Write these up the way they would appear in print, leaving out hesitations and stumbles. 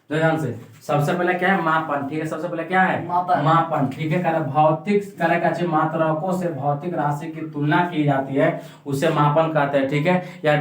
ध्यान से, सबसे पहले क्या है मापन, ठीक है, सबसे पहले क्या है मापन, ठीक है। कारण भौतिक कारण मात्रकों से भौतिक राशि की तुलना की जाती है, उसे मापन कहते हैं, ठीक है। या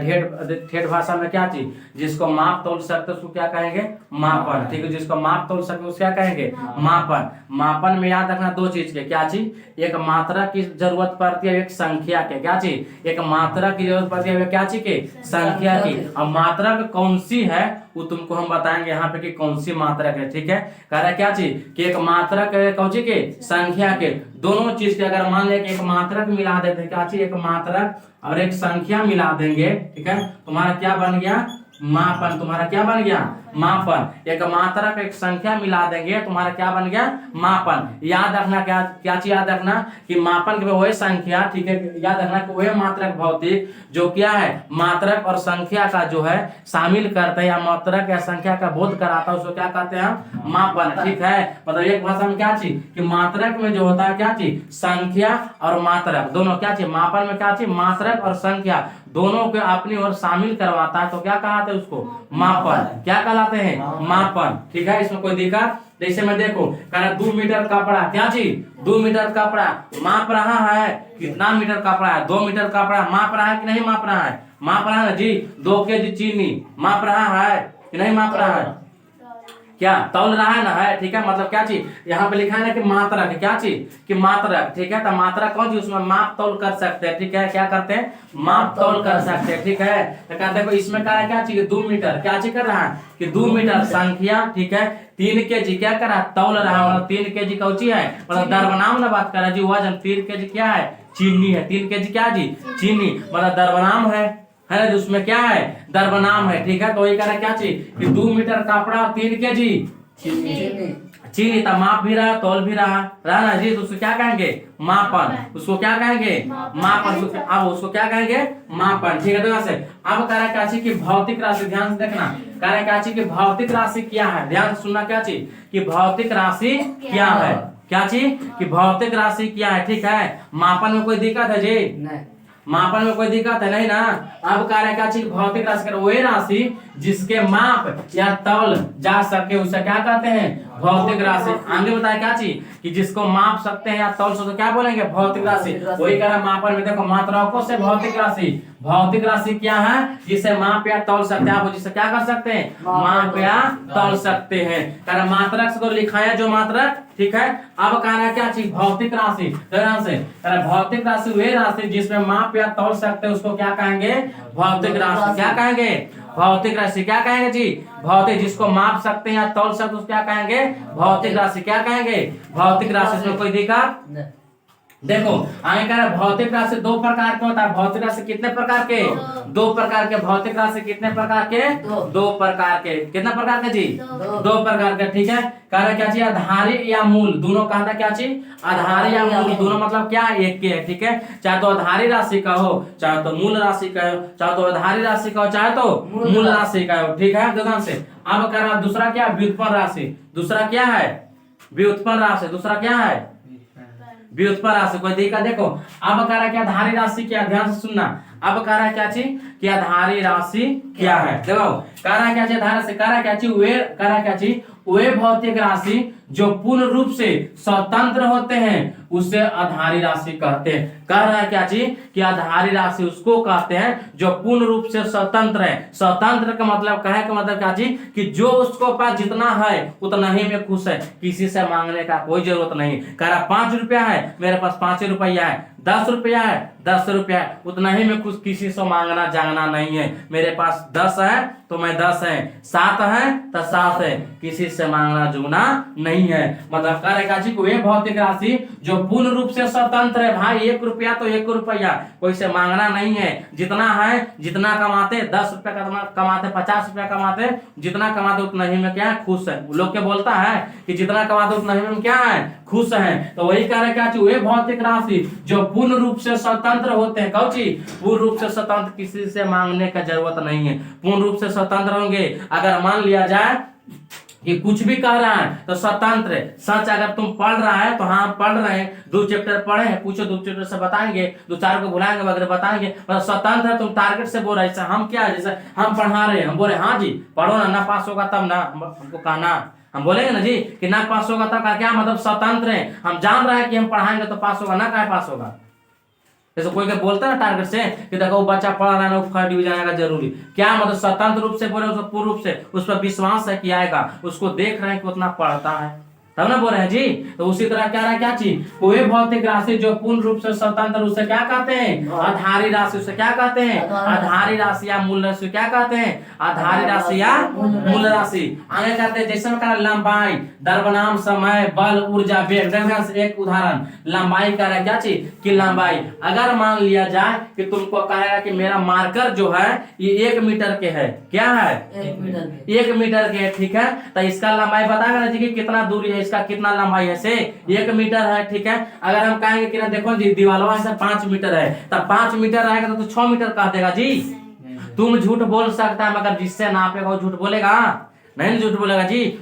ठेठ भाषा में क्या चीज, जिसको माप तोल सकते उसको क्या कहेंगे मापन, ठीक है। जिसको माप तोल सकते उसको क्या कहेंगे मापन। मापन में याद रखना दो चीज के, क्या चीज, एक मात्रा की जरूरत पड़ती है, एक संख्या के, क्या चीज, एक मात्रा की जरूरत पड़ती है, क्या चीज के संख्या की। अब मात्रा कौन सी है वो तुमको हम बताएंगे यहाँ पे कि कौन सी मात्रक है, ठीक है। कह रहा है क्या चीज कि एक मात्रक है कौन सी के संख्या के, दोनों चीज के अगर मान लिया कि एक मात्रक मिला देते हैं, क्या चीज, एक मात्रक और एक संख्या मिला देंगे, ठीक है, तुम्हारा क्या बन गया मापन। तुम्हारा क्या बन गया मापन। एक मात्रक एक संख्या मिला देंगे, तुम्हारा क्या बन गया मापन। याद रखना क्या क्या चीज याद रखना कि मापन के वही संख्या, ठीक है, याद रखना कि वही मात्रक भौतिक जो क्या है मात्रक और संख्या का जो है शामिल करते हैं, या मात्रक या संख्या का बोध कराता है, उसको क्या कहते हैं मापन, ठीक है। मतलब एक भाषा में क्या चीज कि मात्रक में जो होता है क्या चीज संख्या और मात्रक दोनों, क्या चीज मापन में क्या चीज मात्रक और संख्या दोनों को अपनी ओर शामिल करवाता है, तो क्या कहते हैं उसको मापन। क्या कहलाते हैं मापन, ठीक है। इसमें कोई दिक्कत जैसे मैं देखो कह 2 मीटर कपड़ा, क्या चीज 2 मीटर कपड़ा माप रहा है, कितना मीटर कपड़ा है 2 मीटर कपड़ा माप रहा है कि नहीं माप रहा है, माप रहा है जी। 2 केजी चीनी माप रहा है कि नहीं माप रहा है, क्या तौल रहा है ना, है, ठीक है। मतलब क्या चीज यहाँ पे लिखा है ना कि मात्रक, क्या चीज कि मात्रक, ठीक है। तो मात्रक कौन चीज, उसमें माप तौल कर सकते हैं, ठीक है। क्या करते हैं माप तौल कर सकते हैं, ठीक है। तो कहते हैं इसमें कह रहा है क्या चीज 2 मीटर, क्या चीज कर रहा है कि 2 मीटर संख्या, ठीक है। 3 केजी क्या कर रहा है तौल रहा है, मतलब 3 केजी कौची है, मतलब दर्वनाम ना बात कर रहा है जी, वजन 3 केजी क्या है चीनी है, 3 केजी क्या जी चीनी, मतलब दर्वनाम है ना, उसमें क्या है दर्वनाम है, ठीक है। तो वही कह रहा है क्या चीज कि 2 मीटर कपड़ा 3 केजी चीनी, तो माप भी रहा तौल भी रहा ना जी, तो उसको क्या कहेंगे मापन, उसको क्या कहेंगे मापन। अब उसको क्या कहेंगे मापन, ठीक है। तो वैसे अब कह रहा है क्या चीज की भौतिक राशि, ध्यान से देखना, कह रहा है क्या चीज की भौतिक राशि क्या है, ध्यान से सुनना, क्या चीज की भौतिक राशि क्या है, क्या चीज की भौतिक राशि क्या है, ठीक है। मापन में कोई दिक्कत है जी नहीं, मापन में कोई दिक्कत है नहीं ना। अब कह रहा है क्या चीज भौतिक राशि कर वही राशि जिसके माप या तौल जा सके उसे क्या कहते हैं भौतिक राशि। आगे बताया क्या चीज कि जिसको माप सकते हैं या तौल सकते, तो क्या बोलेंगे भौतिक राशि। वही कह रहा है मापन में देखो मात्राओं से भौतिक राशि, भौतिक राशि क्या है जिसे माप या तौल सकते हैं, आप जिसे क्या कर सकते हैं माप या तौल सकते हैं। कारण मात्रक से तो लिखा है जो मात्रक, ठीक है। अब कह रहा है क्या चीज भौतिक राशि, ध्यान से भौतिक राशि वही राशि जिसमें माप या तौल सकते हैं उसको क्या कहेंगे भौतिक राशि। क्या कहेंगे भौतिक राशि, क्या कहेंगे जी भौतिक, जिसको माप सकते हैं या तौल सकते उसको क्या कहेंगे भौतिक राशि। क्या कहेंगे भौतिक राशि। में कोई दिक्कत देखो आगे कह रहा है भौतिक राशि 2 प्रकार के होता है। भौतिक राशि कितने प्रकार के 2 प्रकार के। भौतिक राशि कितने प्रकार के 2 प्रकार के। कितने प्रकार के जी 2 प्रकार के, ठीक है। कह रहा है क्या चीज आधारी या मूल, दोनों कहता क्या चीज आधारी या मूल, दोनों मतलब क्या एक के है, ठीक है। चाहे तो आधारी राशि का हो चाहे तो मूल राशि का हो, चाहे तो आधारी राशि का हो चाहे तो मूल राशि का हो, ठीक है। ध्यान से अब कह रहा दूसरा क्या व्युत्पन्न राशि, दूसरा क्या है व्युत्पन्न राशि, दूसरा क्या है व्युत्पन्न राशि। कोई दिक्कत देखो अब कह रहा है क्या आधारी राशि क्या, ध्यान से सुनना। अब कह रहा है क्या चीज कि आधारी राशि क्या है, देखो कह रहा है क्या चीज आधारी राशि, कह रहा है क्या चीज वे, कह रहा है क्या चीज वे भौतिक राशि जो पूर्ण रूप से स्वतंत्र होते हैं उसे आधारी राशि कहते हैं। कह रहा है क्या चीज कि आधारी राशि उसको कहते हैं जो पूर्ण रूप से स्वतंत्र है। स्वतंत्र का मतलब कहे का मतलब क्या चीज कि जो उसको पास जितना है उतना ही में खुश है, किसी से मांगने का कोई जरूरत नहीं। कह रहा 5 रुपया है मेरे पास 5 रुपया है, 10 रुपया है 10 रुपया है, उतना ही में कुछ किसी से मांगना जागना नहीं है। मेरे पास 10 है तो मैं 10 है, 7 है तो 7 है, किसी से मांगना जुगना नहीं है। मतलब कह रहा है वे भौतिक राशि जो पूर्ण रूप से स्वतंत्र है। भाई 1 रुपया तो 1 रुपया, कोई से मांगना नहीं है। जितना है जितना कमाते 10 रुपया कमाते 50 रुपया कमाते, जितना कमाते उतना ही में क्या है खुश है। लोग क्या बोलता है कि जितना कमाते उतना ही में क्या है खुश है। तो वही कह रहे क्या वे भौतिक राशि जो पूर्ण रूप से स्वतंत्र होते हैं। कौची पूर्ण रूप से स्वतंत्र, किसी से मांगने का जरूरत नहीं है, पूर्ण रूप से स्वतंत्र होंगे। अगर मान लिया जाए कि कुछ भी कह रहा है तो स्वतंत्र है। सच अगर तुम पढ़ रहा है तो हाँ पढ़ रहे हैं, 2 चैप्टर पढ़े हैं, पूछो 2 चैप्टर से बताएंगे, 2-4 को भुलाएंगे वगैरह बताएंगे, मतलब स्वतंत्र है। तुम टारगेट से बोल रहे हैं, हम क्या है जैसे हम पढ़ा रहे हैं, हम बोले हाँ जी पढ़ो ना पास होगा तब ना, हमको कहना हम बोलेंगे ना जी कि ना पास होगा तब का क्या मतलब, स्वतंत्र है। हम जान रहे हैं कि हम पढ़ाएंगे तो पास होगा, ना काहे पास होगा। जैसे कोई बोलता है ना टारगेट से कि देखो वो बच्चा पढ़ रहा है ना, फर्स्ट डिवीजन आएगा जरूरी, क्या मतलब स्वतंत्र रूप से बोले, उसको पूर्ण रूप से उस पर विश्वास है कि आएगा, उसको देख रहे हैं कि उतना पढ़ता है तब ना बोल रहे हैं जी। तो उसी तरह क्या रहा क्या चीज, कोई भौतिक राशि जो पूर्ण रूप से स्वतंत्र, उसे क्या कहते हैं, आधारी राशि। उसे क्या कहते हैं, आधारी राशि या मूल राशि। क्या कहते हैं, आधारी राशि या मूल राशि। आगे कहते हैं जैसे में लंबाई, द्रव्यमान, समय, बल, ऊर्जा, वेग। एक उदाहरण लंबाई का है क्या चीज कि लंबाई, अगर मान लिया जाए कि तुमको कहेगा कि मेरा मार्कर जो है ये 1 मीटर के है, क्या है 1 मीटर के है, ठीक है। तो इसका लंबाई बताएगा ना जी कि कितना दूरी है, इसका कितना लंबाई है, से 1 मीटर है, ठीक है। अगर हम कहेंगे कि ना देखो जी दीवारों से 5 मीटर है, तब 5 मीटर रहेगा तो 6 मीटर कह देगा जी। तुम झूठ बोल सकता है मगर जिससे नापेगा वो झूठ बोलेगा नहीं, झूठ बोलेगा जी।